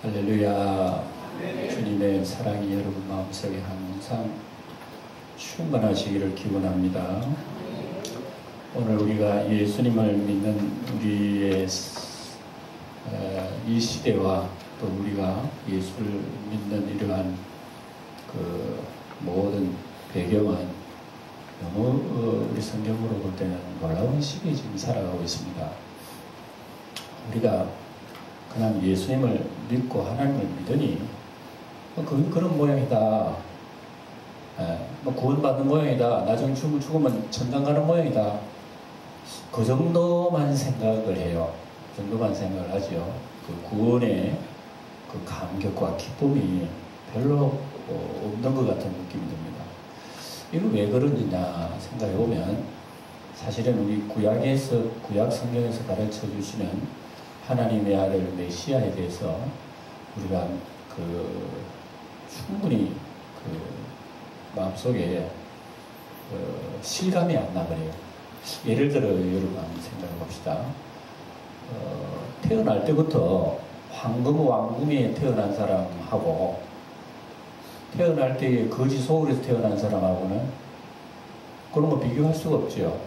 할렐루야. 주님의 사랑이 여러분 마음속에 항상 충만하시기를 기원합니다. 오늘 우리가 예수님을 믿는 우리의 이 시대와 또 우리가 예수를 믿는 이러한 그 모든 배경은 너무 우리 성경으로 볼 때는 놀라운 시기에 지금 살아가고 있습니다. 우리가 그냥 예수님을 믿고 하나님을 믿으니 그런 모양이다. 구원받는 모양이다. 나중에 죽으면 천당 가는 모양이다. 그 정도만 생각을 해요. 그 정도만 생각을 하죠. 그 구원의 그 감격과 기쁨이 별로 없는 것 같은 느낌이 듭니다. 이거 왜 그러느냐 생각해 보면 사실은 우리 구약 성경에서 가르쳐 주시는 하나님의 아들 메시아에 대해서 우리가 충분히 마음속에 실감이 안 나버려요. 예를 들어 여러분 한번 생각해 봅시다. 태어날 때부터 황금 왕궁에 태어난 사람하고 태어날 때에 거지 소울에서 태어난 사람하고는 그런 거 비교할 수가 없죠.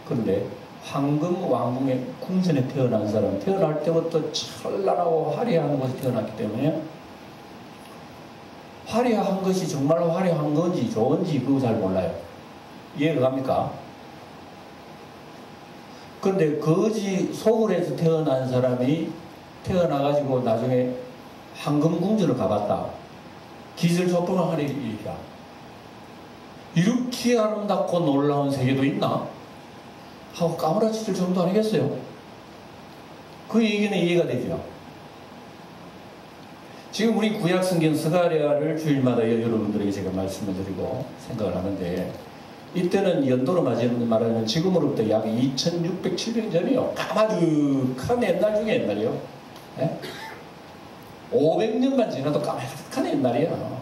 그런데 황금 왕궁의 궁전에 태어난 사람, 태어날 때부터 찬란하고 화려한 곳에 태어났기 때문에 화려한 것이 정말 화려한 건지 좋은지 그거 잘 몰라요. 이해가 갑니까? 그런데 거지 소굴에서 태어난 사람이 태어나가지고 나중에 황금 궁전을 가봤다. 기절초풍을 하리라. 이렇게 아름답고 놀라운 세계도 있나? 하고 까무라치질 정도 아니겠어요? 그 얘기는 이해가 되죠. 지금 우리 구약 성경 스가랴를 주일마다 여러분들에게 제가 말씀을 드리고 생각을 하는데 이때는 연도로 말하면 지금으로부터 약 2600년 전이요. 까마득한 옛날 중에 옛날이요. 예? 500년만 지나도 까마득한 옛날이에요.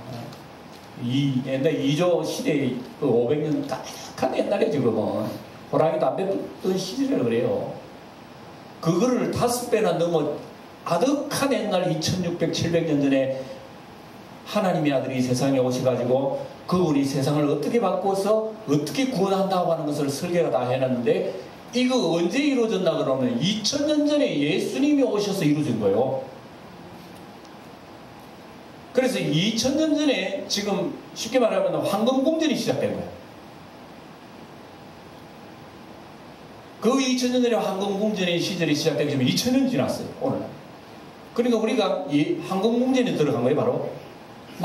이 옛날 이조 시대의 그 500년 까마득한 옛날이에요. 지금은 호랑이도 안 뱉던 시절이라고 그래요. 그거를 5배나 넘어 아득한 옛날 2600, 700년 전에 하나님의 아들이 세상에 오셔가지고 그분이 세상을 어떻게 바꿔서 어떻게 구원한다고 하는 것을 설계가 다 해놨는데 이거 언제 이루어졌나 그러면 2000년 전에 예수님이 오셔서 이루어진 거예요. 그래서 2000년 전에 지금 쉽게 말하면 황금궁전이 시작된 거예요. 그 2000년 전에 황금궁전의 시절이 시작되기 전에 2000년 지났어요. 오늘. 그러니까 우리가 이 황금궁전에 들어간 거예요. 바로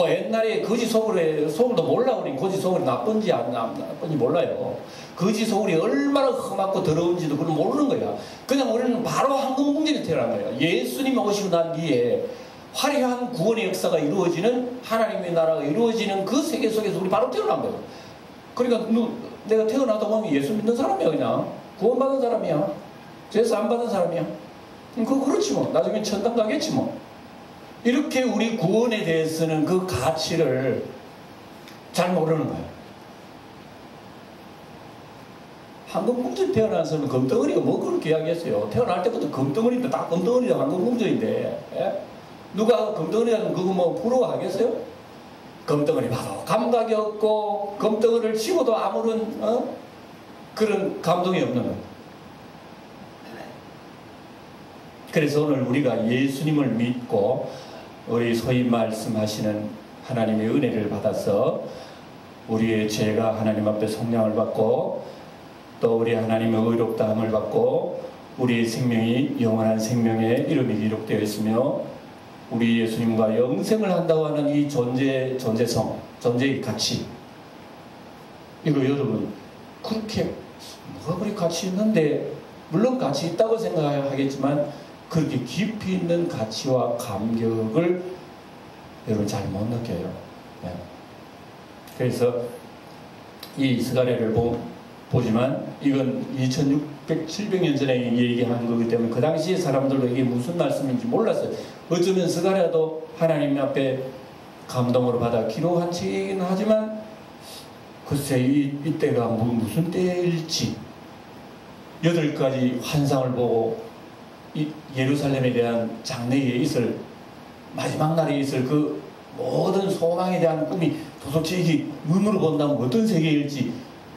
옛날에 거지 소굴도 몰라. 우리 거지 소굴이 나쁜지 안 나쁜지 몰라요. 거지 소굴이 얼마나 험하고 더러운지도 그걸 모르는 거야. 그냥 우리는 바로 황금궁전에 태어난 거예요. 예수님이 오시고 난 뒤에 화려한 구원의 역사가 이루어지는 하나님의 나라가 이루어지는 그 세계 속에서 우리 바로 태어난 거예요. 그러니까 내가 태어나다 보면 예수 믿는 사람이야. 그냥 구원받은 사람이야. 죄사 안 받은 사람이야. 그렇지 뭐. 나중에 천당 가겠지 뭐. 이렇게 우리 구원에 대해서는 그 가치를 잘 모르는 거예요. 황금궁전에 태어난 사람은 금덩어리가 뭐 그렇게 이야기했어요. 태어날 때부터 금덩어리인데 다 금덩어리가 황금궁전인데 누가 금덩어리라면 그거 뭐 부러워하겠어요? 금덩어리 봐도 감각이 없고 금덩어리를 치고도 아무런 그런 감동이 없는 거예요. 그래서 오늘 우리가 예수님을 믿고 우리 소위 말씀하시는 하나님의 은혜를 받아서 우리의 죄가 하나님 앞에 속량을 받고 또 우리 하나님의 의롭다함을 받고 우리의 생명이 영원한 생명의 이름이 기록되어 있으며 우리 예수님과 영생을 한다고 하는 이 존재성, 존재의 가치, 이거 여러분 그렇게 뭐가 그리 가치 있는데 물론 가치 있다고 생각하겠지만 그렇게 깊이 있는 가치와 감격을 여러분 잘 못 느껴요. 네. 그래서 이 스가랴를 보지만 이건 2600, 700년 전에 얘기한 거기 때문에 그 당시에 사람들도 이게 무슨 말씀인지 몰랐어요. 어쩌면 스가랴도 하나님 앞에 감동으로 받아 기록한 책이긴 하지만 글쎄 이때가 무슨 때일지 8가지 환상을 보고 이 예루살렘에 대한 장래에 있을 마지막 날에 있을 그 모든 소망에 대한 꿈이 도대체 이게 눈으로 본다면 어떤 세계일지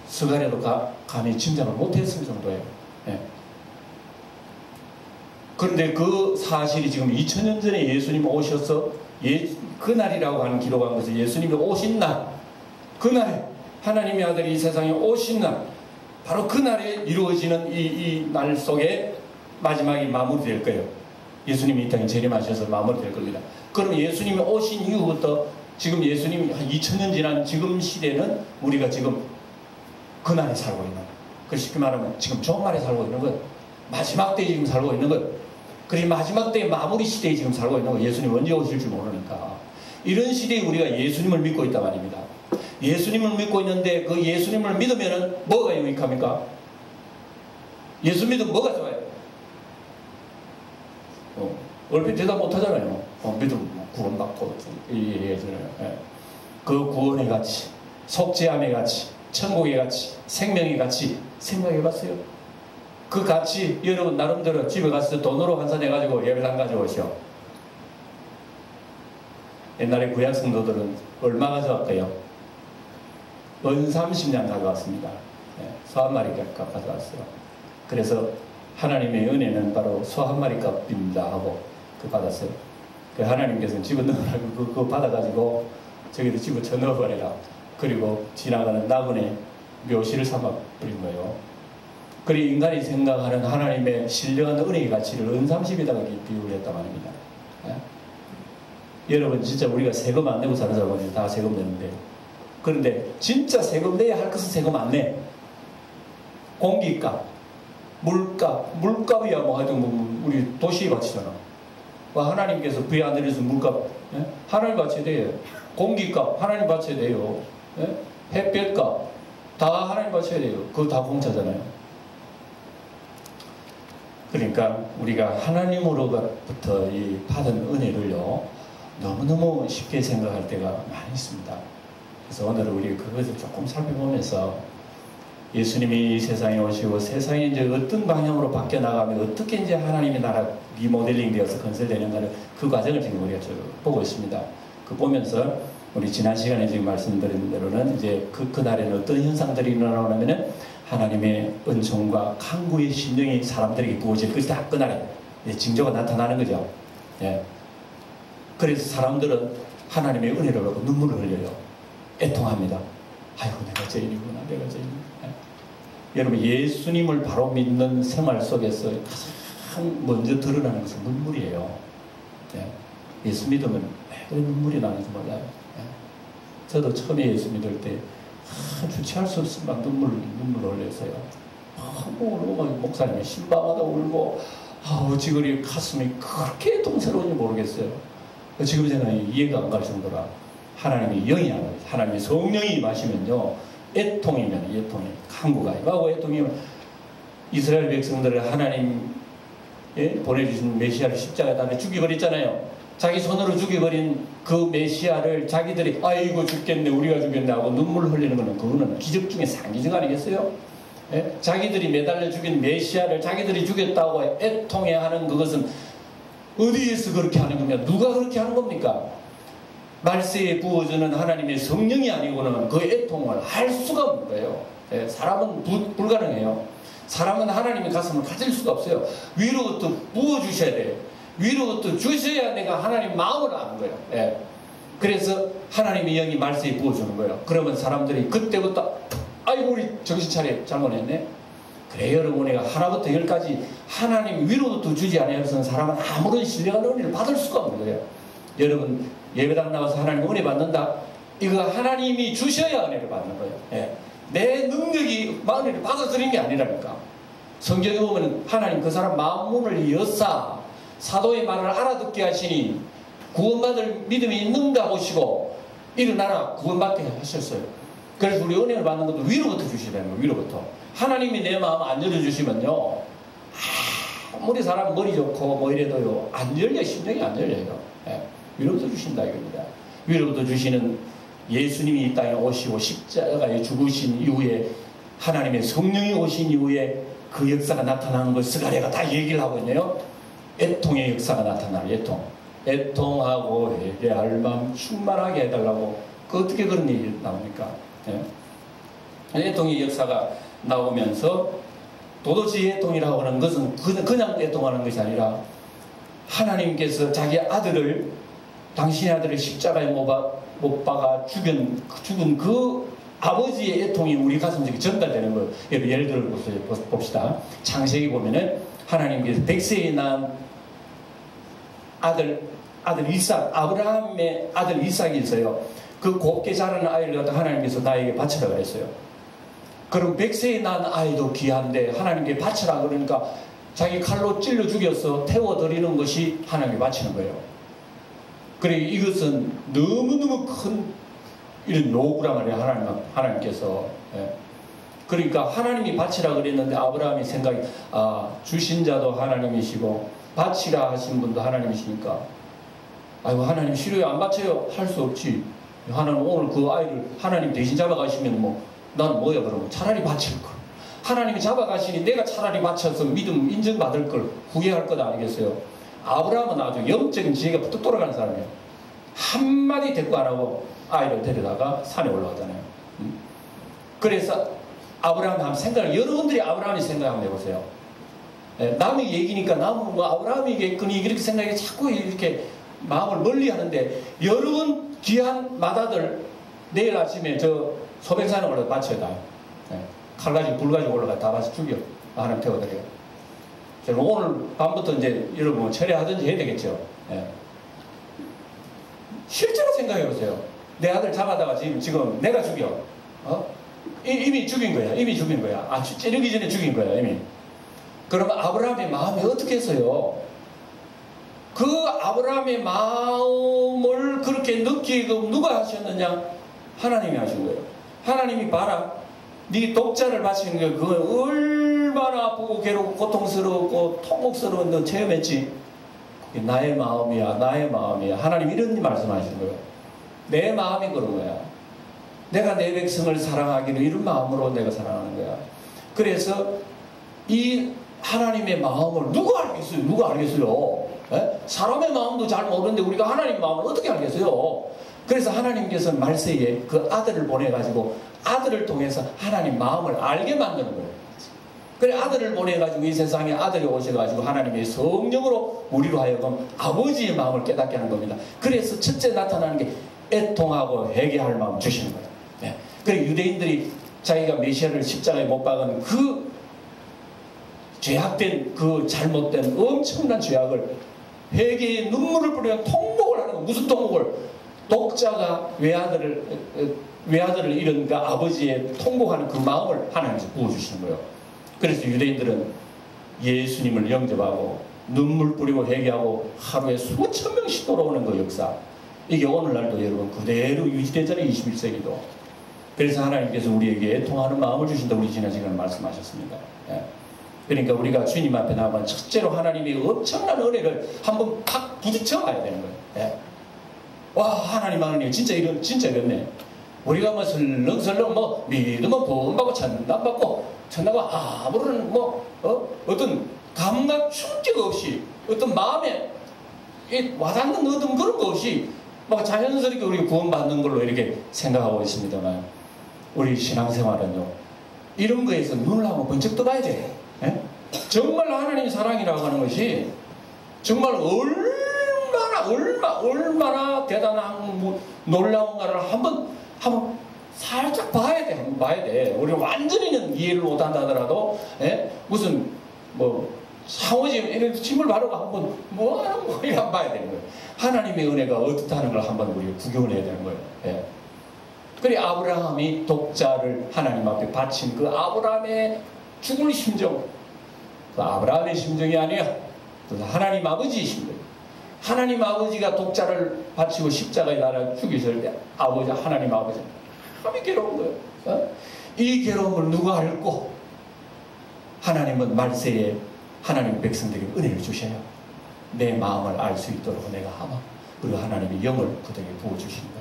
스가랴도 감히 짐작을 못했을 정도예요. 예. 그런데 그 사실이 지금 2000년 전에 예수님이 오셔서 그날이라고 하는 기록한 것은 예수님이 오신 날, 그날에 하나님의 아들이 이 세상에 오신 날, 바로 그날에 이루어지는 이 날 속에 마지막이 마무리될 거예요. 예수님이 이 땅에 재림하셔서 마무리될 겁니다. 그럼 예수님이 오신 이후부터 지금 예수님이 한 2000년 지난 지금 시대는 우리가 지금 그날에 살고 있는 거예요. 그 쉽게 말하면 지금 종말에 살고 있는 거예요. 마지막 때에 지금 살고 있는 거예요. 그리고 마지막 때의 마무리 시대에 지금 살고 있는 거예요. 예수님 언제 오실지 모르니까. 이런 시대에 우리가 예수님을 믿고 있단 말입니다. 예수님을 믿고 있는데 그 예수님을 믿으면 뭐가 유익합니까? 예수 믿으면 뭐가 좋아요? 얼핏 대답 못하잖아요. 믿으면 구원받고 그 구원의 가치, 속죄함의 가치, 천국의 가치, 생명의 가치 생각해봤어요? 그 가치 여러분 나름대로 집에 가서 돈으로 환산해가지고 예배당 가져오시오. 옛날에 구약 성도들은 얼마 가져왔대요? 은 30냥 가져왔습니다. 소 한 마리 값 가져왔어요. 그래서 하나님의 은혜는 바로 소 한 마리 값입니다 하고 그 받았어요. 그 하나님께서는 집어넣으라고 그거 받아가지고 저기도 집어쳐 넣어버려라. 그리고 지나가는 나그네 묘시를 삼아버린 거예요. 그리고 인간이 생각하는 하나님의 신령한 은혜의 가치를 은 30에다가 비유를 했단 말입니다. 여러분 진짜 우리가 세금 안 내고 사는 사람은 다 세금 내는데, 그런데 진짜 세금 내야 할 것은 세금 안 내. 공기값, 물값이야 뭐 하여튼 우리 도시에 바치잖아. 하나님께서 부에 안 내려서 물값 하나님 바쳐야 돼요. 공기값 하나님 바쳐야 돼요. 햇볕값 다 하나님 바쳐야 돼요. 그거 다 공짜잖아요. 그러니까 우리가 하나님으로부터 이 받은 은혜를요 너무너무 쉽게 생각할 때가 많이 있습니다. 그래서 오늘 우리 그것을 조금 살펴보면서 예수님이 이 세상에 오시고 세상이 이제 어떤 방향으로 바뀌어 나가면 어떻게 이제 하나님의 나라 리모델링 되어서 건설되는가를 그 과정을 지금 우리가 보고 있습니다. 그 보면서 우리 지난 시간에 지금 말씀드린 대로는 이제 그날에는 어떤 현상들이 일어나냐면은 하나님의 은총과 강구의 심령이 사람들에게 부어질 것이 다 그날에 징조가 나타나는 거죠. 예. 그래서 사람들은 하나님의 은혜를 받고 눈물을 흘려요. 애통합니다. 아이고 내가 죄인이구나 내가 죄인이구나. 여러분 예수님을 바로 믿는 생활 속에서 가장 먼저 드러나는 것은 눈물이에요. 예. 예수 믿으면 왜 눈물이 나는지 몰라요. 예. 저도 처음에 예수 믿을 때 주체할 수 없이 막 눈물 흘려서요. 목사님이 신방하다 울고 지금 가슴이 그렇게 동서로운지 모르겠어요. 지금 생각이 이해가 안 갈 정도라 하나님이 영이 안 와요. 하나님의 성령이 임하시면요 애통이면 애통이 강구가 임하고 애통이면 이스라엘 백성들을 하나님 보내주신 메시아를 십자가에 달아 죽여버렸잖아요. 자기 손으로 죽여버린 그 메시아를 자기들이 아이고 죽겠네 우리가 죽겠네 하고 눈물 흘리는 것은 그거는 기적 중에 상기적 아니겠어요? 예? 자기들이 매달려 죽인 메시아를 자기들이 죽였다고 애통해하는 그것은 어디에서 그렇게 하는 겁니까? 누가 그렇게 하는 겁니까? 말세에 부어주는 하나님의 성령이 아니고는 그 애통을 할 수가 없는 거예요. 예? 사람은 불가능해요. 사람은 하나님의 가슴을 가질 수가 없어요. 위로부터 부어주셔야 돼요. 위로부터 주셔야 내가 하나님 마음을 아는 거예요. 예. 그래서 하나님의 영이 말세에 부어주는 거예요. 그러면 사람들이 그때부터 아이고 우리 정신 차려 잘못했네. 그래 여러분 우리가 하나부터 열까지 하나님 위로부터 주지 않으면 사람은 아무런 신령한 은혜를 받을 수가 없는 거예요. 여러분 예배당 나와서 하나님 은혜 받는다. 이거 하나님이 주셔야 은혜를 받는 거예요. 예. 내 능력이 은혜를 받아들이는 게 아니라니까. 성경에 보면 하나님 그 사람 마음문을 여사 사도의 말을 알아듣게 하시니 구원받을 믿음이 있는가 보시고 일어나라 구원받게 하셨어요. 그래서 우리 은혜를 받는 것도 위로부터 주시라는 거예요. 위로부터. 하나님이 내 마음 안 열어주시면요 아무리 사람 머리 좋고 뭐 이래도요 안 열려. 심령이 안 열려요. 예. 위로부터 주신다 이겁니다. 위로부터 주시는 예수님이 이 땅에 오시고 십자가에 죽으신 이후에 하나님의 성령이 오신 이후에 그 역사가 나타나는 걸 스가랴가 다 얘기를 하고 있네요. 애통의 역사가 나타나는 애통. 애통하고 회개할 마음 충만하게 해달라고. 그 어떻게 그런 얘기 나옵니까? 예? 애통의 역사가 나오면서 도도지 애통이라고 하는 것은 그냥 애통하는 것이 아니라 하나님께서 자기 아들을, 당신의 아들을 십자가에 못 박아 죽은 그 아버지의 애통이 우리 가슴속에 전달되는 거예요. 예를 들어 봅시다. 창세기 보면은 하나님께서 백세에 낳은 아들 이삭, 아브라함의 아들 이삭이 있어요. 그 곱게 자라는 아이를 갖다 하나님께서 나에게 바치라 그랬어요. 그럼 백세에 낳은 아이도 귀한데 하나님께 바치라 그러니까 자기 칼로 찔러 죽여서 태워드리는 것이 하나님께 바치는 거예요. 그래, 이것은 너무너무 큰 이런 요구란 말이에요. 하나님께서. 예. 그러니까 하나님이 바치라 그랬는데 아브라함이 생각이, 주신 자도 하나님이시고 바치라 하신 분도 하나님이시니까, 아이고 하나님 싫어요, 안 바쳐요, 할 수 없지. 하나님 오늘 그 아이를 하나님 대신 잡아가시면 나는 뭐야 그러면 차라리 바칠 걸. 하나님이 잡아가시니 내가 차라리 바쳐서 믿음 인정받을 걸 후회할 것 아니겠어요? 아브라함은 아주 영적인 지혜가 뚝 돌아가는 사람이에요. 한마디 대꾸 안 하고 아이를 데려다가 산에 올라가잖아요. 그래서 아브라함이 한번 생각을, 여러분들이 아브라함이 생각 한번 해보세요. 남의 얘기니까 남은 아브라함이 얘기했거니 이렇게 생각해 자꾸 이렇게 마음을 멀리 하는데, 여러분 귀한 맏아들 내일 아침에 저 소백산에 올라가 바쳐다. 칼 가지고 불 가지고 올라가 다 바쳐 죽여. 하나님 태워드려요. 오늘 밤부터 이제 여러분 철회하든지 해야 되겠죠. 실제로 생각해 보세요. 내 아들 잡아다가 지금 내가 죽여. 이미 죽인 거야. 찌르기 전에 죽인 거야, 이미. 그러면 아브라함의 마음이 어떻게 했어요? 그 아브라함의 마음을 그렇게 느끼고 누가 하셨느냐? 하나님이 하신 거예요. 하나님이 봐라, 네 독자를 바치는 게 그건 얼마나 아프고 괴롭고 고통스럽고 통곡스러운 너 체험했지? 그게 나의 마음이야. 하나님 이런 말씀하시는 거예요. 내 마음이 그런 거야. 내가 내 백성을 사랑하기는 이런 마음으로 내가 사랑하는 거야. 그래서 이 하나님의 마음을 누가 알겠어요? 사람의 마음도 잘 모르는데 우리가 하나님 마음을 어떻게 알겠어요? 그래서 하나님께서는 말세에 그 아들을 보내가지고 아들을 통해서 하나님 마음을 알게 만드는 거예요. 그래, 아들을 보내가지고 이 세상에 아들이 오셔가지고 하나님의 성령으로 우리로 하여금 아버지의 마음을 깨닫게 하는 겁니다. 그래서 첫째 나타나는 게 애통하고 회개할 마음 주시는 거예요. 그래, 유대인들이 자기가 메시아를 십자가에 못 박은 그 죄악된 그 잘못된 엄청난 죄악을 회개의 눈물을 뿌리며 통곡을 하는 거예요. 무슨 통곡을? 독자가 외아들을 잃은 그 아버지의 통곡하는 그 마음을 하나님께서 부어주시는 거예요. 그래서 유대인들은 예수님을 영접하고 눈물 뿌리고 회개하고 하루에 수천 명씩 돌아오는 그 역사, 이게 오늘날도 여러분 그대로 유지되잖아요. 21세기도. 그래서 하나님께서 우리에게 애통하는 마음을 주신다. 우리 지난 시간에 말씀하셨습니다. 그러니까 우리가 주님 앞에 나가면 첫째로 하나님의 엄청난 은혜를 한번 팍 부딪혀 봐야 되는 거예요. 와, 하나님 진짜 이렇네. 우리가 뭐 설렁설렁 믿으면 구원받고 천당받고 아무런 어떤 감각 충격 없이, 어떤 마음에 와닿는 어떤 그런 거 없이 막 자연스럽게 우리가 구원받는 걸로 이렇게 생각하고 있습니다만, 우리 신앙생활은요, 이런 거에서 눈을 한번 번쩍 떠봐야 돼. 정말 하나님 사랑이라고 하는 것이 정말 얼마나 대단한 놀라운가를 한번 살짝 봐야 돼. 우리가 완전히는 이해를 못한다 하더라도, 무슨 샤워짐 이런 침을 바르고 한번 뭐하는 거 이렇게 봐야 되는 거예요. 하나님의 은혜가 어떻다는 걸 한번 우리가 구경을 해야 되는 거예요. 그래, 아브라함이 독자를 하나님 앞에 바친 그 아브라함의 죽을 심정, 그 아브라함의 심정이 아니야. 하나님 아버지의 심정. 하나님 아버지가 독자를 바치고 십자가에 달아 죽이실 때 하나님 아버지 참이 괴로운 거예요. 이 괴로움을 누가 알고? 하나님은 말세에 하나님 백성들에게 은혜를 주셔요. 내 마음을 알 수 있도록 내가 하마. 그리고 하나님의 영을 그들에게 부어주신다.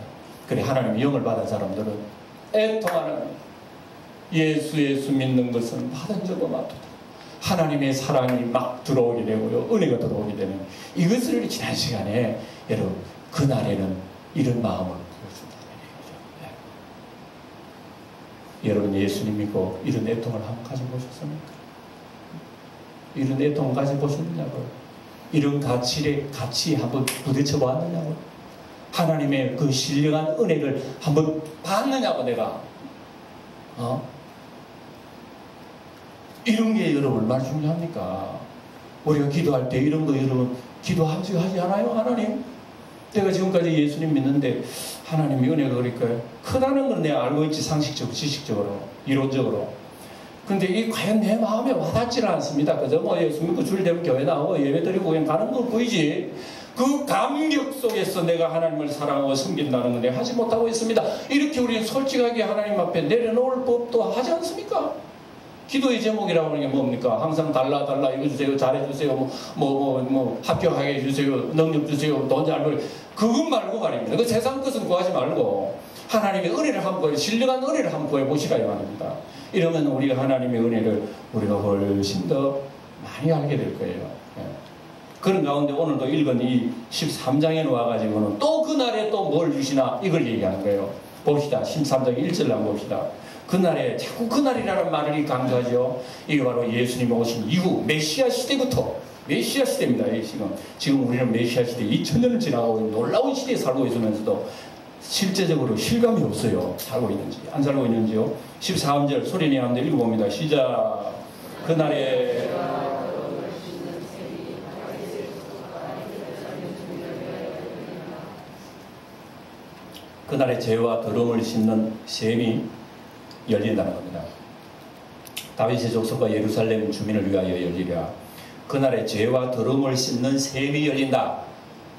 그래, 하나님의 영을 받은 사람들은 애통하는 예수 믿는 것은 받은 적 없다. 하나님의 사랑이 막 들어오게 되고요. 은혜가 들어오게 되는 이것을 지난 시간에 여러분 그날에는 이런 마음을 보여준다는 얘기죠. 네. 여러분 예수님 믿고 이런 애통을 한번 가지고 보셨습니까? 이런 애통을 가지고 보셨느냐고요? 이런 같이 한번 부딪혀 보았느냐고요? 하나님의 그 신령한 은혜를 한번 봤느냐고 내가 이런 게 여러분 얼마나 중요합니까? 우리가 기도할 때 이런 거 여러분 기도하지 않아요? 하나님 내가 지금까지 예수님 믿는데 하나님의 은혜가 그러니까 크다는 건 내가 알고 있지. 상식적으로 지식적으로 이론적으로. 근데 이 과연 내 마음에 와닿지는 않습니다. 그저 뭐 예수 믿고 주일 되면 교회 나오고 예배 드리고 그냥 가는 거 보이지. 그 감격 속에서 내가 하나님을 사랑하고 섬긴다는 건 내가 하지 못하고 있습니다. 이렇게 우리는 솔직하게 하나님 앞에 내려놓을 법도 하지 않습니까? 기도의 제목이라고 하는 게 뭡니까? 항상 달라 이거 주세요, 잘해주세요, 합격하게 해주세요, 능력 주세요, 돈 잘 벌. 그것 말고 말입니다. 그 세상 것은 구하지 말고 하나님의 은혜를 한번 신령한 은혜를 한번 구해보시라 이 말입니다. 이러면 우리가 하나님의 은혜를 우리가 훨씬 더 많이 알게 될 거예요. 예. 그런 가운데 오늘도 읽은 이 13장에 와가지고는 또 그날에 또 뭘 주시나 이걸 얘기하는 거예요. 봅시다. 13장 1절을 한번 봅시다. 그날에 자꾸 그날이라는 말을 강조하죠. 이게 바로 예수님 오신 이후 메시아 시대부터 메시아 시대입니다. 지금 우리는 메시아 시대 2000년을 지나고 놀라운 시대에 살고 있으면서도 실제적으로 실감이 없어요. 살고 있는지 안 살고 있는지요. 14절 소리내 한번 읽어봅니다. 시작. 그날에 그날에 죄와 더러움을 씻는 셈이 열린다는 겁니다. 다윗의 족속과 예루살렘 주민을 위하여 열리랴. 그날에 죄와 더러움을 씻는 셈이 열린다.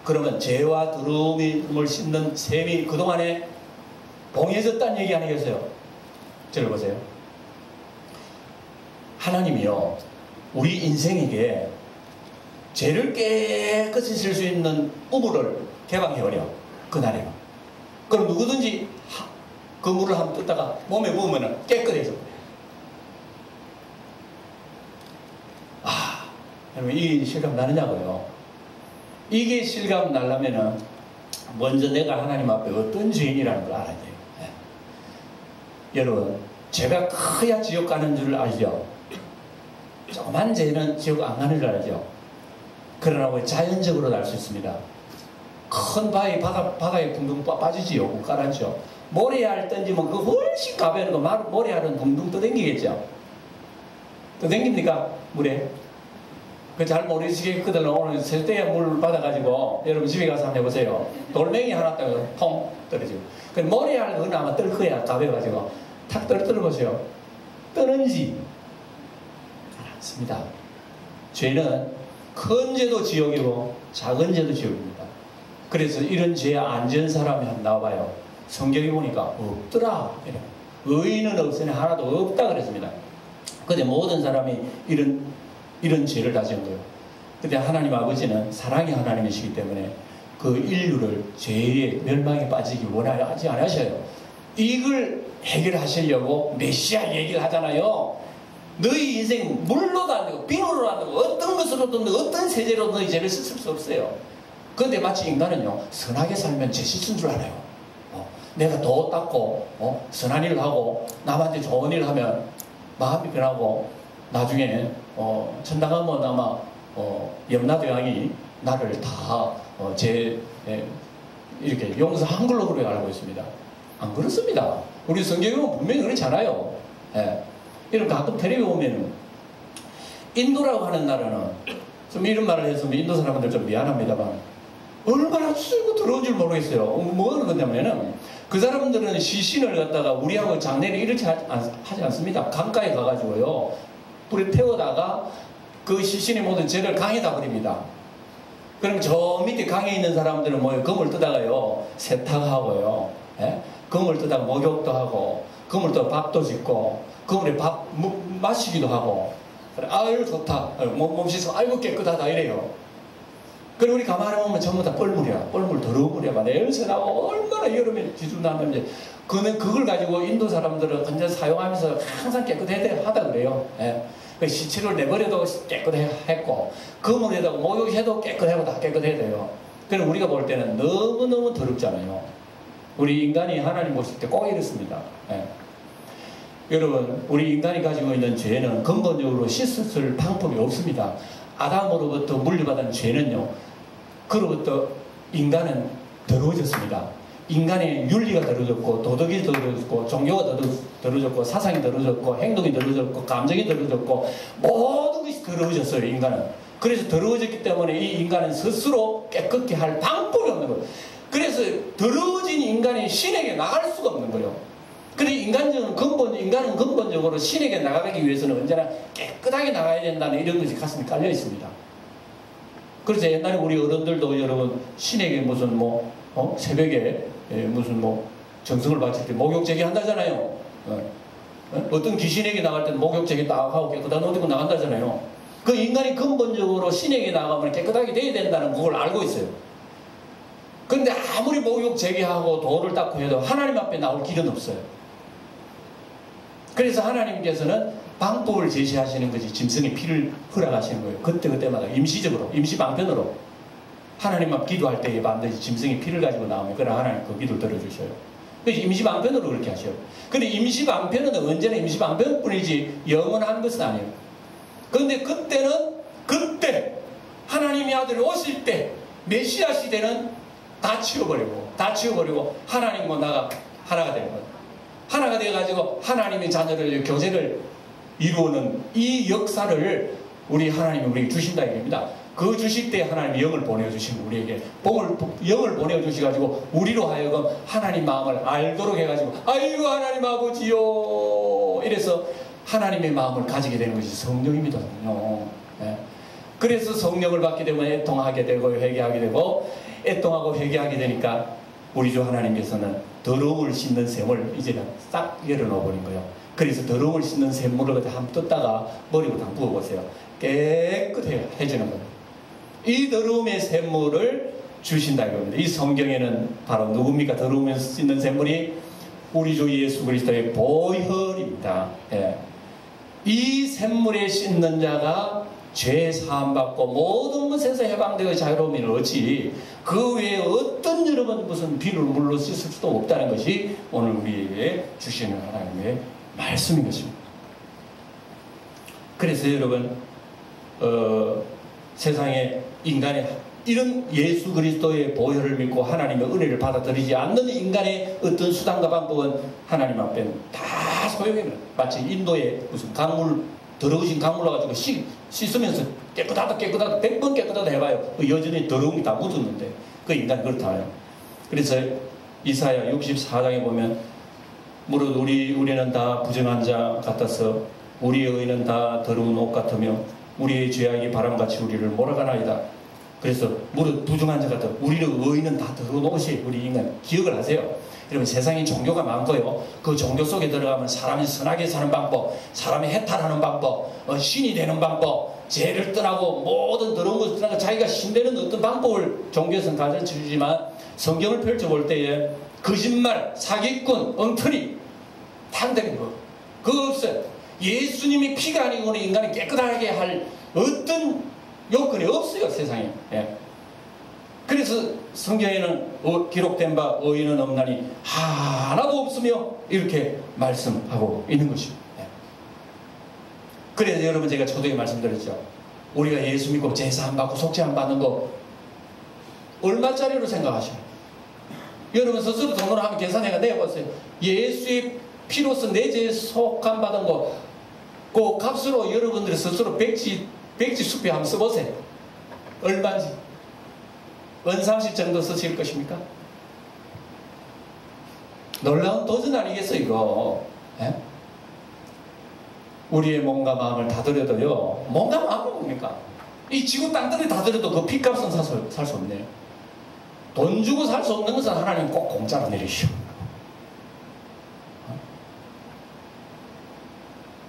그러면 죄와 더러움을 씻는 셈이 그동안에 봉해졌다는 얘기 아니겠어요? 저를 보세요. 하나님이요 우리 인생에게 죄를 깨끗이 씻을 수 있는 우물을 개방해버려. 그날에요. 그럼 누구든지 그 물을 한번 뜯다가 몸에 부으면 깨끗해져. 여러분 이게 실감 나느냐고요. 이게 실감 나려면은 먼저 내가 하나님 앞에 어떤 죄인이라는 걸 알아야 돼요. 여러분 죄가 커야 지옥 가는 줄 알죠. 조그만 죄는 지옥 안 가는 줄 알죠. 그러나 왜 자연적으로 날 수 있습니다. 큰 바다에 둥둥 빠지지요. 가라앉죠. 모래알 던지면 그 훨씬 가벼운 거 모래알은 둥둥 떠댕기겠죠. 떠댕깁니까? 물에? 그 잘 모르시겠거든. 오늘 세대에 물 받아가지고 여러분 집에 가서 한번 해보세요. 돌멩이 하나 떠서 통 떨어지고. 그 모래알 그건 아마 떨 거야. 가벼워가지고 탁 떨어보세요. 떠는지 않습니다. 죄는 큰 죄도 지옥이고 작은 죄도 지옥입니다. 그래서 이런 죄 안 지은 사람이 한번 나와봐요. 성경에 보니까 없더라. 의인은 없으니 하나도 없다 그랬습니다. 근데 모든 사람이 이런 죄를 다 지은 거예요. 근데 하나님 아버지는 사랑의 하나님이시기 때문에 그 인류를 죄의 멸망에 빠지기 원하지 않으셔요. 이걸 해결하시려고 메시아 얘기를 하잖아요. 너희 인생 물로도 안 되고 비누로도 안 되고 어떤 것으로든 어떤 세제로도 너희 죄를 씻을 수 없어요. 그런데 마치 인간은요 선하게 살면 죄 씻은 줄 알아요. 내가 도 닦고 선한 일을 하고 남한테 좋은 일을 하면 마음이 변하고 나중에 천당 가면 아마 염라대왕이 나를 다 이렇게 용서한 걸로 그렇게 알고 있습니다. 안 그렇습니다. 우리 성경에 보면 분명히 그렇지 않아요. 이런 가끔 텔레비 보면 인도라고 하는 나라는 좀 이런 말을 해서 인도 사람들 좀 미안합니다만 얼마나 쓰고 더러운 줄 모르겠어요. 뭐가 그러냐면은 그 사람들은 시신을 갖다가 우리하고 장례를 이렇게 하지 않습니다. 강가에 가가지고요 불에 태워다가 그 시신의 모든 죄를 강에다 버립니다. 그럼 저 밑에 강에 있는 사람들은 뭐예요? 금을 뜨다가요 세탁하고요, 금을 뜨다가 목욕도 하고 금을 떠 밥도 짓고 그물에 밥 마시기도 하고 그래, 아유 좋다 몸 씻어 아이고 깨끗하다 이래요. 그래 우리 가만히 보면 전부 다 뻘물이야. 뻘물 더러운 물이야. 냄새 나고 얼마나 여름에 뒤죽나는지. 그걸 가지고 인도 사람들은 완전 사용하면서 항상 깨끗하다 그래요. 그 시체를 내버려도 깨끗했고 그 물에다가 목욕해도 깨끗하고 다 깨끗해야 돼요. 그럼 우리가 볼 때는 너무너무 더럽잖아요. 우리 인간이 하나님 보실 때 꼭 이렇습니다. 예. 여러분, 우리 인간이 가지고 있는 죄는 근본적으로 씻을 방법이 없습니다. 아담으로부터 물려받은 죄는요, 그로부터 인간은 더러워졌습니다. 인간의 윤리가 더러워졌고, 도덕이 더러워졌고, 종교가 더러워졌고, 사상이 더러워졌고, 행동이 더러워졌고, 감정이 더러워졌고, 모든 것이 더러워졌어요, 인간은. 그래서 더러워졌기 때문에 이 인간은 스스로 깨끗게 할 방법이 없는 거예요. 그래서 더러워진 인간이 신에게 나갈 수가 없는 거예요. 근데 인간은 근본적으로 신에게 나가기 위해서는 언제나 깨끗하게 나가야 된다는 이런 것이 가슴에 깔려 있습니다. 그래서 옛날에 우리 어른들도 여러분 신에게 무슨 새벽에 무슨 정성을 바칠 때 목욕제기 한다잖아요. 어떤 귀신에게 나갈 때는 목욕제기 딱 하고 깨끗한 옷 입고 나간다잖아요. 그 인간이 근본적으로 신에게 나가면 깨끗하게 돼야 된다는 그걸 알고 있어요. 그런데 아무리 목욕제기하고 도를 닦고 해도 하나님 앞에 나올 길은 없어요. 그래서 하나님께서는 방법을 제시하시는 것이 짐승의 피를 허락하시는 거예요. 그때마다 임시적으로, 임시방편으로 하나님 앞 기도할 때에 반드시 짐승의 피를 가지고 나오면 그러나 하나님 그 기도를 들어주셔요. 그래서 임시방편으로 그렇게 하셔요. 근데 임시방편은 언제나 임시방편뿐이지 영원한 것은 아니에요. 그런데 그때 하나님의 아들이 오실 때 메시아 시대는 다 치워버리고 하나님과 나가 하나가 되는 거예요. 하나가 되어가지고 하나님의 자녀를 교제를 이루는 이 역사를 우리 하나님이 우리에게 주신다 이겁니다. 그 주실 때 하나님이 영을 보내주시고 우리에게 영을 보내주셔가지고 우리로 하여금 하나님 마음을 알도록 해가지고 아이고 하나님 아버지요 이래서 하나님의 마음을 가지게 되는 것이 성령입니다. 네. 그래서 성령을 받게 되면 애통하게 되고 회개하게 되고 애통하고 회개하게 되니까 우리 주 하나님께서는 더러움을 씻는 샘을 이제는 싹 열어놓아 버린 거예요. 그래서 더러움을 씻는 샘물을 한번 뜯다가 머리부터 한번 부어보세요. 깨끗해지는 거예요. 이 더러움의 샘물을 주신다 이겁니다. 이 성경에는 바로 누굽니까? 더러움을 씻는 샘물이 우리 주 예수 그리스도의 보혈입니다. 예. 이 샘물에 씻는 자가 죄 사함받고 모든 것에서 해방되어 자유로움을 얻지 그 외에 어떤 여러분 무슨 비누물로 씻을 수도 없다는 것이 오늘 우리에게 주시는 하나님의 말씀인 것입니다. 그래서 여러분 세상에 인간의 이런 예수 그리스도의 보혈을 믿고 하나님의 은혜를 받아들이지 않는 인간의 어떤 수단과 방법은 하나님 앞에는 다 소용이 없는 마치 인도에 무슨 강물 더러우신 강물 와가지고 씻으면서 깨끗하다 100번 깨끗하다 해봐요. 여전히 더러움이 다 묻었는데 그 인간 그렇다요. 그래서 이사야 64장에 보면 무릇 우리는 다 부정한 자 같아서 우리의 의는 다 더러운 옷 같으며 우리의 죄악이 바람같이 우리를 몰아가나이다. 그래서 무릇 부정한 자 같아 우리의 의는 다 더러운 옷이 우리 인간 기억을 하세요. 여러분 세상에 종교가 많고요. 그 종교 속에 들어가면 사람이 선하게 사는 방법, 사람이 해탈하는 방법, 신이 되는 방법, 죄를 떠나고 모든 더러운 것을 떠나고 자기가 신되는 어떤 방법을 종교에서는 가르쳐주지만 성경을 펼쳐볼 때에 거짓말, 사기꾼, 엉터리 탄대는 거 그거 없어요. 예수님이 피가 아니고는 인간이 깨끗하게 할 어떤 요건이 없어요 세상에. 예. 그래서 성경에는 기록된 바 의인은 없나니 하나도 없으며 이렇게 말씀하고 있는 것입니다. 그래서 여러분 제가 초대에 말씀드렸죠. 우리가 예수 믿고 제사 안 받고 속죄 안 받는 거 얼마짜리로 생각하시나요? 여러분 스스로 돈으로 한번 계산해가 내보세요. 예수의 피로서 내 죄에 속함 받은 거 그 값으로 여러분들이 스스로 백지 숲에 한번 써보세요. 얼마인지. 원상식 정도 쓰실 것입니까? 놀라운 도전 아니겠어요 이거. 예? 우리의 몸과 마음을 다 드려도요 몸과 마음은 뭡니까? 이 지구 땅들이 다 드려도 그 피값은 살 수 없네요. 돈 주고 살 수 없는 것은 하나님 꼭 공짜로 내리시오.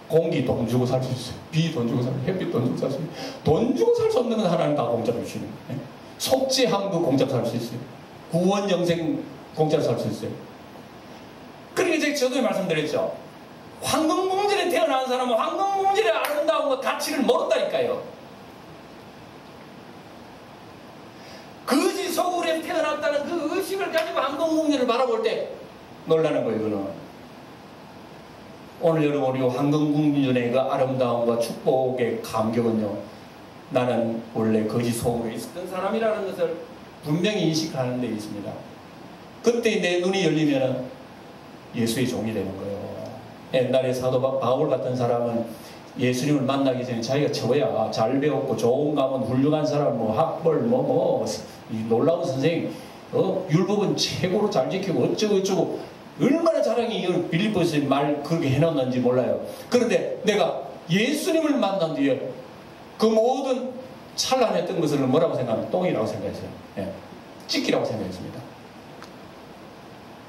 공기 돈 주고 살 수 있어요. 비 돈 주고 살 수 있어요. 햇빛 돈 주고 살 수 있어요. 돈 주고 살 수 없는 건 하나님 다 공짜로 주시는 거예요. 속죄함도 공짜로 살 수 있어요. 구원 영생 공짜로 살 수 있어요. 그러니까 제가 저도 말씀드렸죠. 황금궁전에 태어난 사람은 황금궁전의 아름다움과 가치를 모른다니까요. 거지 소굴에 태어났다는 그 의식을 가지고 황금궁전을 바라볼 때 놀라는 거예요. 이거는 오늘 여러분 우리 황금궁전의 그 아름다움과 축복의 감격은요, 나는 원래 거지 소굴에 있었던 사람이라는 것을 분명히 인식하는 데 있습니다. 그때 내 눈이 열리면은 예수의 종이 되는 거예요. 옛날에 사도 바울 같은 사람은 예수님을 만나기 전에 자기가 최고야, 잘 배웠고 좋은 가문 훌륭한 사람, 뭐 학벌 놀라운 선생님, 율법은 최고로 잘 지키고 어쩌고 얼마나 자랑이 빌립보에서 말 그렇게 해놨는지 몰라요. 그런데 내가 예수님을 만난 뒤에 그 모든 찬란했던 것을 뭐라고 생각하면 똥이라고 생각했어요. 예. 찌끼라고 생각했습니다.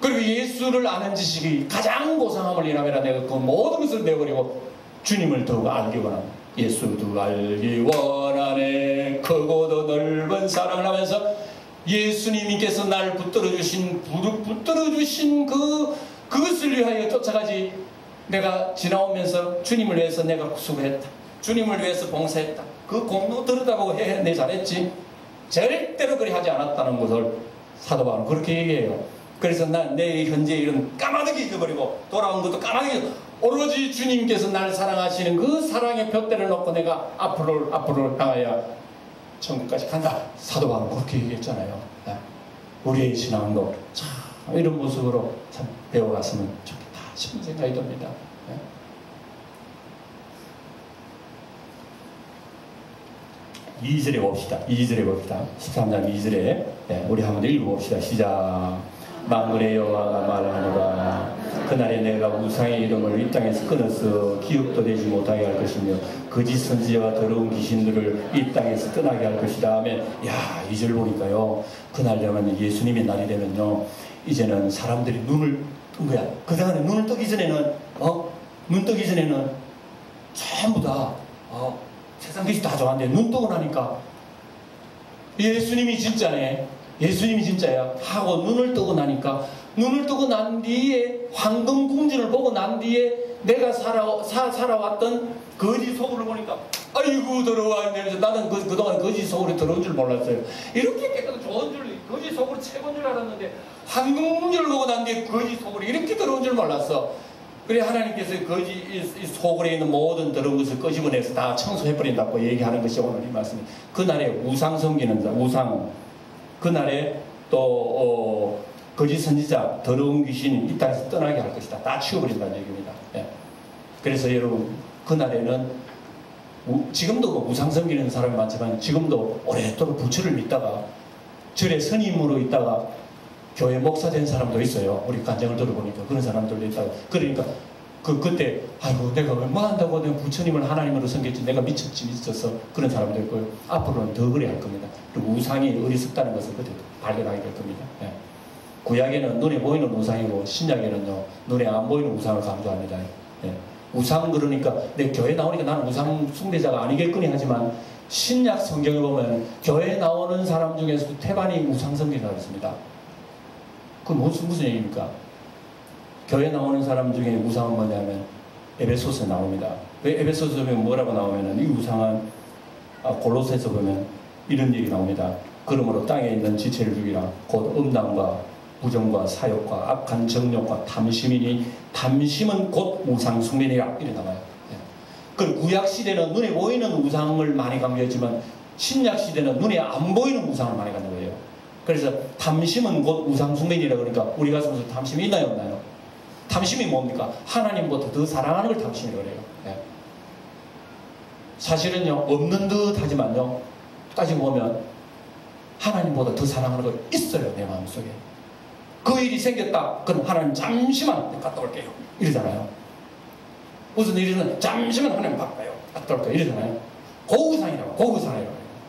그리고 예수를 아는 지식이 가장 고상함을 인하면 내가 그 모든 것을 내버리고 주님을 더욱 알기 원합니다. 예수도 알기 원하네. 크고 더 넓은 사랑을 하면서 예수님께서 날 붙들어주신 그것을 위하여 쫓아가지. 내가 지나오면서 주님을 위해서 내가 수고했다, 주님을 위해서 봉사했다, 그 공로 들여다보고 내 잘했지, 절대로 그리 하지 않았다는 것을 사도 바울은 그렇게 얘기해요. 그래서 난 내 현재 이런 까마득이 잊어버리고 돌아온 것도 까마득이, 오로지 주님께서 날 사랑하시는 그 사랑의 푯대를 놓고 내가 앞으로 향하여 천국까지 간다. 사도 바울은 그렇게 얘기했잖아요. 우리의 신앙도 참 이런 모습으로 참 배워갔으면 좋겠다 싶은 생각이 듭니다. 2절에 봅시다. 13장 2절에 우리 한번 읽어봅시다. 시작. 만군의 여호와가 말하노라. 그날에 내가 우상의 이름을 이 땅에서 끊어서 기억도 되지 못하게 할 것이며 거짓 선지자와 더러운 귀신들을 이 땅에서 떠나게 할 것이다 하면, 야, 2절 보니까요, 그날 되면 예수님의 날이 되면요, 이제는 사람들이 눈을 뜬 거야. 그 다음에 눈을 뜨기 전에는 눈 뜨기 전에는 전부 다 세상 것이 다 좋았는데 눈 뜨고 나니까 예수님이 진짜네, 예수님이 진짜야 하고 눈을 뜨고 나니까, 눈을 뜨고 난 뒤에 황금궁전을 보고 난 뒤에 내가 살아왔던 거지 소굴을 보니까 아이고 더러워하네. 나는 그동안 거지 소굴에 들어온 줄 몰랐어요. 이렇게 깨끗하고 좋은 줄, 거지 소굴이 최고인 줄 알았는데 황금궁전을 보고 난 뒤에 거지 소굴이 이렇게 더러운 줄 몰랐어. 그래 하나님께서 거지 이 소굴에 있는 모든 더러운 것을 끄집어내서 다 청소해버린다고 얘기하는 것이 오늘 이 말씀입니다. 그날에 우상 섬기는 자, 그날에 또 거짓 선지자, 더러운 귀신이 이 땅에서 떠나게 할 것이다. 다 치워버린다는 얘기입니다. 그래서 여러분, 그날에는 지금도 우상 섬기는 사람이 많지만 지금도 오랫도록 부처를 믿다가 절에 스님으로 있다가 교회 목사 된 사람도 있어요. 우리 간증을 들어보니까 그런 사람들도 있다고. 그러니까 그때 아이고 내가 얼마 한다고 내가 부처님을 하나님으로 섬겼지, 내가 미쳤어. 그런 사람도 있고요. 앞으로는 더 그래 할 겁니다. 그리고 우상이 어리석다는 것을 그때 발견하게 될 겁니다. 구약에는 눈에 보이는 우상이고 신약에는요 눈에 안 보이는 우상을 강조합니다. 우상 그러니까 내 교회 나오니까 나는 우상 숭배자가 아니겠거니 하지만 신약 성경을 보면 교회 나오는 사람 중에서 태반이 우상 숭배자가 있습니다. 그건 무슨 얘기입니까? 교회 나오는 사람 중에 우상은 뭐냐면 에베소서에 나옵니다. 왜 에베소서에 보면 뭐라고 나오면은 이 우상은 골로새서 보면 이런 얘기 나옵니다. 그러므로 땅에 있는 지체를 죽이라. 곧 음란과 부정과 사욕과 악한 정욕과 탐심이니 탐심은 곧 우상 숭배니라. 이래 나와요. 그 구약 시대는 눈에 보이는 우상을 많이 강조했지만 신약 시대는 눈에 안 보이는 우상을 많이 강조해요. 그래서 탐심은 곧 우상 숭배니라. 그러니까 우리 가슴에서 탐심이 있나요, 없나요? 탐심이 뭡니까? 하나님보다 더 사랑하는 걸 탐심이라고 그래요. 사실은요 없는 듯 하지만요 따지고 보면 하나님보다 더 사랑하는 거 있어요. 내 마음속에. 그 일이 생겼다. 그럼 하나님 잠시만 갔다 올게요. 이러잖아요. 무슨 일이든 잠시만 하나님 바빠요. 갔다 올게요. 이러잖아요. 고우상이라고.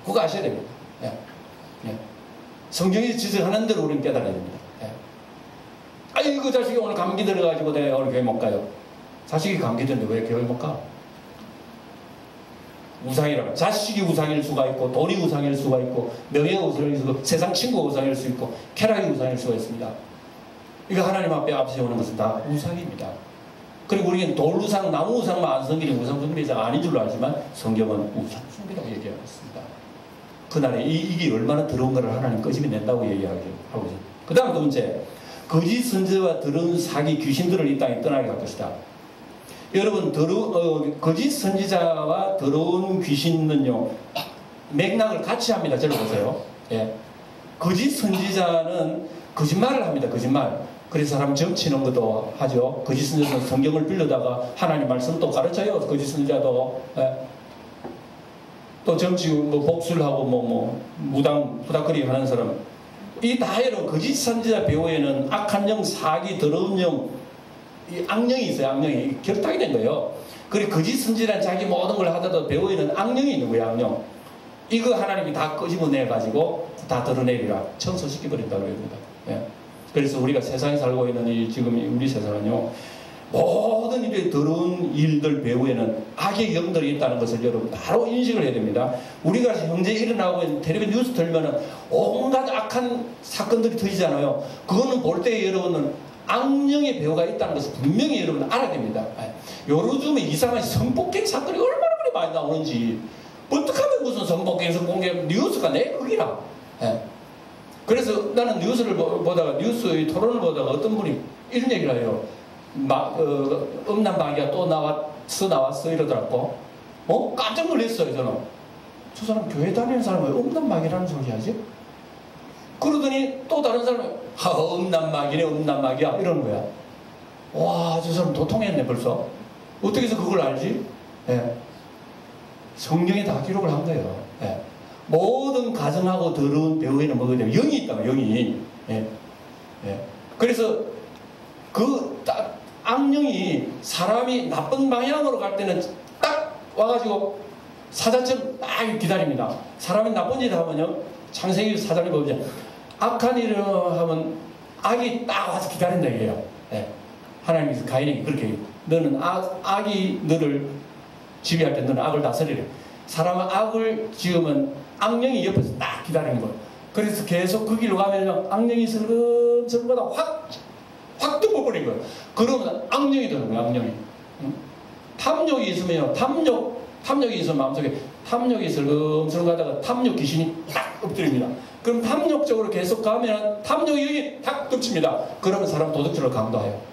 그거 아셔야 됩니다. 성경이 지적하는 대로 우리는 깨달아야 됩니다. 아이고 자식이 오늘 감기 들어가지고 내가 오늘 교회 못 가요. 자식이 감기 드는데 왜 교회 못 가? 우상이라고. 자식이 우상일 수가 있고 돈이 우상일 수가 있고 명예가 우상일 수가 있고 세상 친구가 우상일 수 있고 쾌락이 우상일 수가 있습니다. 이거 하나님 앞에 세우는 것은 다 우상입니다. 그리고 우리는 돌우상, 나무우상만 안 섬기는 우상숭배자가 아닌 줄로 알지만 성경은 우상숭배라고 얘기하고 있습니다. 그날에 이게 얼마나 더러운 거를 하나님 끄집어낸다고 얘기하고 있어요. 그 다음 두 번째, 거짓 선지자와 더러운 사기 귀신들을 이 땅에 떠나게 할 것이다. 여러분, 거짓 선지자와 더러운 귀신은요, 맥락을 같이 합니다. 저를 보세요. 예. 거짓 선지자는 거짓말을 합니다. 거짓말. 그래서 사람 점치는 것도 하죠. 거짓 선지자는 성경을 빌려다가 하나님 말씀을 또 가르쳐요. 거짓 선지자도. 예. 또 점치고 뭐 복수를 하고 무당 후닥거리 하는 사람. 이 다 여러분 거짓 선지자 배후에는 악한 영, 사기, 더러운 영, 이 악령이 있어요. 악령이 결탁이 된 거예요. 그리고 거짓 선지자는 자기 모든 걸 하다도 배후에는 악령이 있는 거예요. 악령. 이거 하나님이 다 끄집어내가지고 다 드러내리라 청소시켜버린다고 합니다. 예. 그래서 우리가 세상에 살고 있는 지금 우리 세상은요, 모든 일의 더러운 일들 배후에는 악의 영들이 있다는 것을 여러분 바로 인식을 해야 됩니다. 우리가 현재 일어나고 있는 텔레비전 뉴스 들면은 온갖 악한 사건들이 터지잖아요. 그거는 볼 때 여러분은 악령의 배후가 있다는 것을 분명히 여러분 알아야 됩니다. 요즘에 이상한 성폭행 사건이 얼마나 그리 많이 나오는지, 어떻게 하면 무슨 성폭행, 성공개 뉴스가 내 극이라. 예. 그래서 나는 뉴스를 보다가, 뉴스의 토론을 보다가 어떤 분이 이런 얘기를 해요. 음란마귀가 또 나왔어 이러더라고. 깜짝 놀랐어요. 저는 저 사람 교회 다니는 사람이 왜 음란마귀라는 소리 하지? 그러더니 또 다른 사람이 음란마귀네, 음란마귀야 이러는 거야. 와, 저 사람 도통했네 벌써. 어떻게 해서 그걸 알지? 예. 성경에 다 기록을 한 거예요. 예. 모든 가정하고 더러운 배후에는 뭐가 돼요? 영이 있다고, 영이. 예. 예. 그래서 악령이 사람이 나쁜 방향으로 갈 때는 딱 와가지고 사자처럼 딱 기다립니다. 사람이 나쁜 짓을 하면요, 창세기 4장에 보면 악한 일을 하면 악이 딱 와서 기다린다 이게요. 예. 하나님께서 가인에게 그렇게, 너는 악이 너를 지배할 때 너는 악을 다스리래. 사람은 악을 지으면 악령이 옆에서 딱 기다리는 거예요. 그래서 계속 그 길로 가면 악령이 슬금슬금 확 뚫어버린 거예요. 그러면 악령이 되는 거예요. 악령이. 응? 탐욕이 있으면요, 탐욕이 있으면 마음속에 탐욕이 슬금슬금 가다가 탐욕 귀신이 딱 엎드립니다. 그럼 탐욕 쪽으로 계속 가면 탐욕이 여기 딱 덮칩니다. 그러면 사람 도덕질을 강도해요.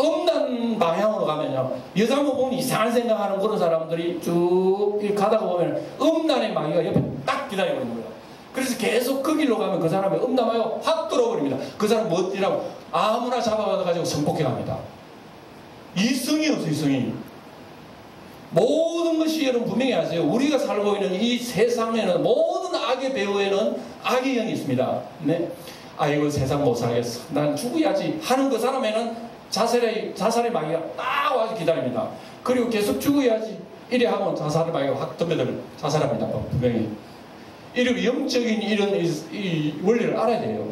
음란 방향으로 가면요, 여자만 보면 이상한 생각하는 그런 사람들이 쭉 가다가 보면 음란의 마귀가 옆에 딱 기다리고 있는 거예요. 그래서 계속 그 길로 가면 그 사람의 음란마귀가 확 뚫어버립니다. 그 사람 뭐지라고 아무나 잡아가지고 성폭행합니다. 이성이 없어요. 이성이. 모든 것이 여러분 분명히 아세요. 우리가 살고 있는 이 세상에는, 모든 악의 배후에는 악의 영이 있습니다. 네? 아이고 세상 못 살겠어, 난 죽어야지 하는 그 사람에는 자살의 마귀가 딱 와서 기다립니다. 그리고 계속 죽어야지 이래 하면 자살의 마귀가 확 덤벼들면 자살합니다. 분명히. 이런 영적인 이런 이 원리를 알아야 돼요.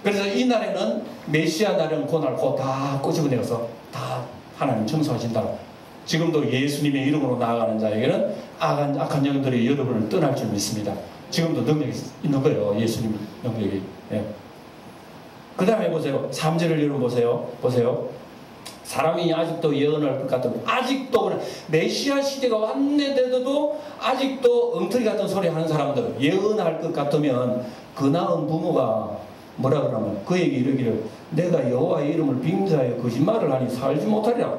그래서 이 날에는 메시아 날은 그날 다 꼬집어내서 다 하나님 청소하신다. 지금도 예수님의 이름으로 나아가는 자에게는 악한 영들이 여러분을 떠날 줄 믿습니다. 지금도 능력이 있는 거예요. 예수님 능력이. 예. 그 다음에 보세요. 3절을 여러분 보세요. 사람이 아직도 예언할 것 같으면, 아직도 메시아 시대가 왔는데도 아직도 엉터리 같은 소리 하는 사람들, 예언할 것 같으면 그 낳은 부모가 뭐라 그러면 그에게 이르기를, 내가 여호와의 이름을 빙자하여 거짓말을 하니 살지 못하리라.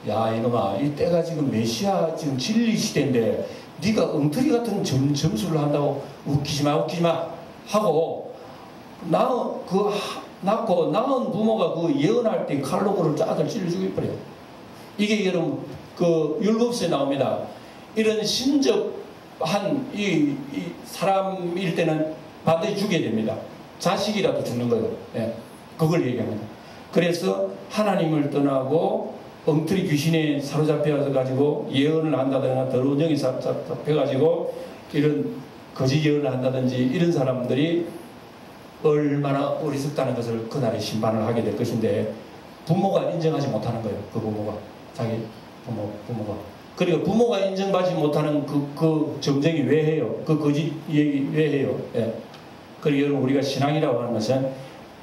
야 이놈아, 이 때가 지금 메시아 지금 진리 시대인데 네가 엉터리 같은 점수를 한다고 웃기지 마 하고, 낳고 낳은 부모가 그 예언할 때 칼로 그를 아들 찔러 죽여버려요. 이게 여러분 그 율법서에 나옵니다. 이런 신접한 이 사람일 때는 반드시 죽여야 됩니다. 자식이라도 죽는 거예요. 예. 그걸 얘기합니다. 그래서 하나님을 떠나고 엉터리 귀신에 사로잡혀가지고 예언을 한다든가 더러운 영이 잡혀가지고 이런 거짓 예언을 한다든지 이런 사람들이 얼마나 어리석다는 것을 그날에 심판을 하게 될 것인데, 부모가 인정하지 못하는 거예요. 그 부모가, 자기 부모가. 그리고 부모가 인정받지 못하는 그 정쟁이 왜 해요? 그 거짓 얘기 왜 해요? 예. 그리고 여러분, 우리가 신앙이라고 하는 것은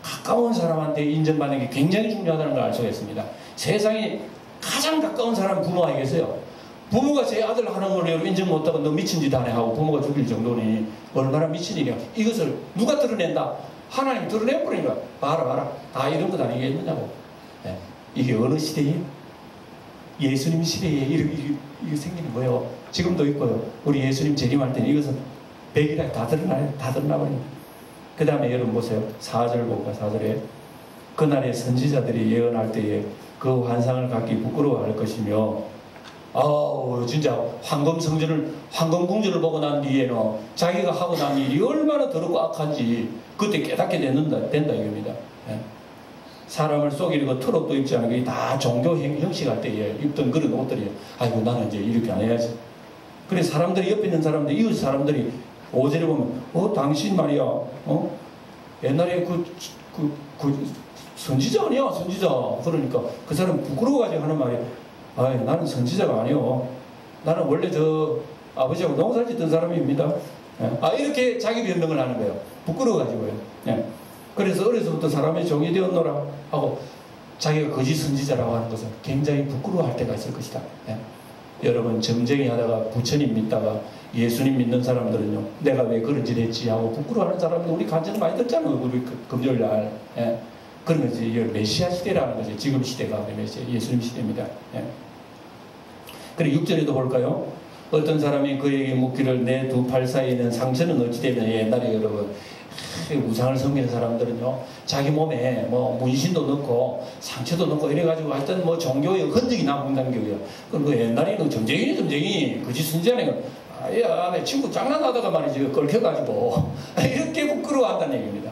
가까운 사람한테 인정받는 게 굉장히 중요하다는 걸 알 수가 있습니다. 세상에 가장 가까운 사람은 부모가 계세요. 부모가 제 아들 하는 걸 인정 못하고 너 미친 짓 하네 하고 부모가 죽일 정도니 얼마나 미친 일이야. 이것을 누가 드러낸다? 하나님 드러내버리니까 봐라 다 이런 것 아니겠느냐고. 네. 이게 어느 시대예요? 예수님 시대에 이게 생기는 거예요. 지금도 있고요. 우리 예수님 재림할 때는 이것은 백이라 다 드러나요. 다 드러나버립니다. 그 다음에 여러분 보세요. 4절 볼까? 4절에 그날에 선지자들이 예언할 때에 그 환상을 갖기 부끄러워할 것이며 진짜 황금궁전을 보고 난 뒤에는 자기가 하고 난 일이 얼마나 더럽고 악한지 그때 깨닫게 된다 이겁니다. 예. 사람을 속이고 트럭도 입지 않은 게 다 종교 형식할 때에 입던 그런 옷들이에요. 아이고 나는 이제 이렇게 안 해야지. 그래 사람들이 옆에 있는 사람들 이웃 사람들이 5절에 보면 당신 말이야 옛날에 그 선지자 아니야 선지자. 그러니까 그 사람 부끄러워가지고 하는 말이 나는 선지자가 아니요. 나는 원래 저 아버지하고 농사를 짓던 사람입니다. 예. 이렇게 자기 변명을 하는 거예요. 부끄러워가지고요. 예. 그래서 어려서부터 사람의 종이 되었노라 하고 자기가 거짓 선지자라고 하는 것은 굉장히 부끄러워할 때가 있을 것이다. 예. 여러분 점쟁이 하다가 부처님 믿다가 예수님 믿는 사람들은요 내가 왜 그런 짓 했지 하고 부끄러워하는 사람들 우리 간증 많이 듣잖아요. 우리 금요일 날. 예. 그런 것이 메시아 시대라는 것이 지금 시대가 예수님 시대입니다. 예. 그리고 6절에도 볼까요? 어떤 사람이 그에게 묻기를 내 두 팔 사이에 있는 상처는 어찌 되면 옛날에 여러분 우상을 섬기는 사람들은요 자기 몸에 뭐 문신도 넣고 상처도 넣고 이래가지고 하여튼 뭐 종교의 흔적이 남는다는 거예요. 그럼 그 옛날에는 점쟁이 그지 순전해 아야 내 친구 장난하다가 말이지 걸켜가지고 이렇게 부끄러워한다는 얘기입니다.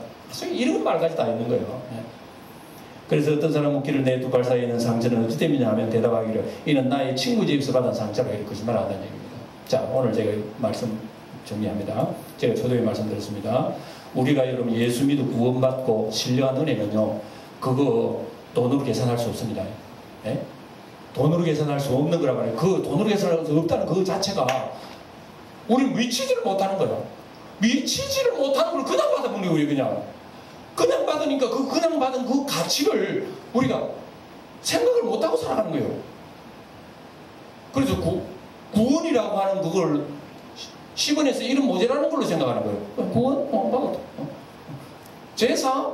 이런 말까지 다 있는 거예요. 그래서 어떤 사람 묻기를 내 두 발 사이에 있는 상처는 어찌 됨이냐 하면 대답하기를 이는 나의 친구 집에서 받은 상처라 이렇게 거짓말한다는 얘기입니다. 자 오늘 제가 말씀 정리합니다. 제가 초도에 말씀드렸습니다. 우리가 여러분 예수 믿어 구원받고 신령한 은혜는요 그거 돈으로 계산할 수 없습니다. 예? 돈으로 계산할 수 없는 거란 말이에요. 그 돈으로 계산할 수 없다는 그 자체가 우리 미치지를 못하는 거예요. 미치지를 못하는 걸 그냥 받아본 거예요. 우리 그냥 받으니까 그냥 받은 그 가치를 우리가 생각을 못하고 살아가는 거예요. 그래서 구원이라고 하는 그걸 10원에서 1원 모자라는 걸로 생각하는 거예요. 구원? 받았다. 제사?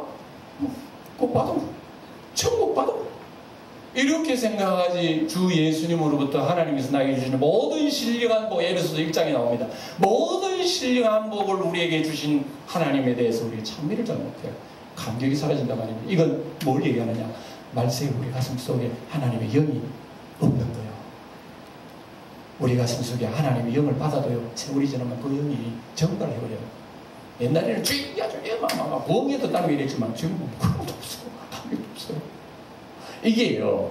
그거 받아. 천국 받아. 이렇게 생각하지 주 예수님으로부터 하나님께서 나에게 주시는 모든 신령한 복, 에베소서 1장에 나옵니다. 모든 신령한 복을 우리에게 주신 하나님에 대해서 우리가 찬미를 잘 못해요. 감격이 사라진단 말입니다. 이건 뭘 얘기하느냐? 말세에 우리 가슴 속에 하나님의 영이 없는 거예요. 우리 가슴 속에 하나님의 영을 받아도요 세월이 지나면 그 영이 정갈해버려요. 옛날에는 주인이 아주 막 부엉이 떴다는 게 이랬지만 지금은 그런 것도 없어요. 감격도 없어요. 이게요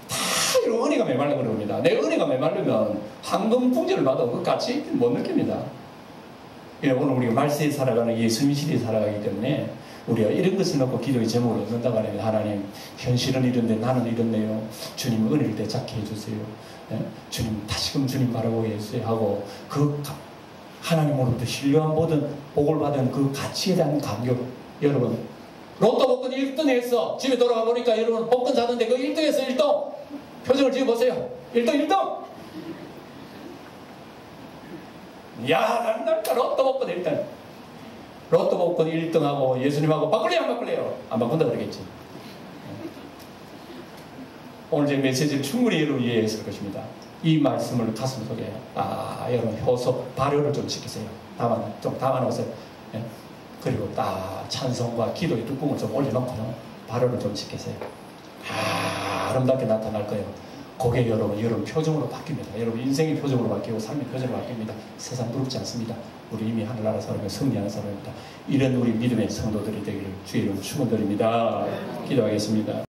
다 이런 은혜가 메말른 겁니다. 내 은혜가 메말르면 황금 풍전을 받아도 그 가치 못 느낍니다. 오늘 우리가 말세에 살아가는 예수님 시대에 살아가기 때문에 우리가 이런 것을 놓고 기도의 제목을 얻는다고 하면 하나님 현실은 이런데 나는 이렇네요. 주님 은혜를 되찾게 해주세요. 예? 주님 다시금 주님 바라보게 해주세요 하고 그 하나님으로부터 신령한 모든 복을 받은 그 가치에 대한 감격. 여러분 로또 복권 1등 했어. 집에 돌아가 보니까 여러분 복권 사는데 그 1등에서 1등 표정을 지어보세요. 1등 야 난다 로또 복권 1등 로또 복권 1등하고 예수님하고 바꿀래요 안 바꿀래요? 안 바꾼다 그러겠지. 오늘 제 메시지를 충분히 여러분 이해했을 것입니다. 이 말씀을 가슴 속에 여러분 효소 발효를 좀 시키세요. 담아놓으세요. 예? 그리고 딱 찬송과 기도의 뚜껑을 좀 올려놓고요 발효를 좀 시키세요. 아름답게 나타날 거예요. 그게 여러분 표정으로 바뀝니다. 여러분 인생의 표정으로 바뀌고 삶의 표정으로 바뀝니다. 세상 부럽지 않습니다. 우리 이미 하늘나라 사람이 승리하는 사람입니다. 이런 우리 믿음의 성도들이 되기를 주의 이름으로 축원드립니다. 기도하겠습니다.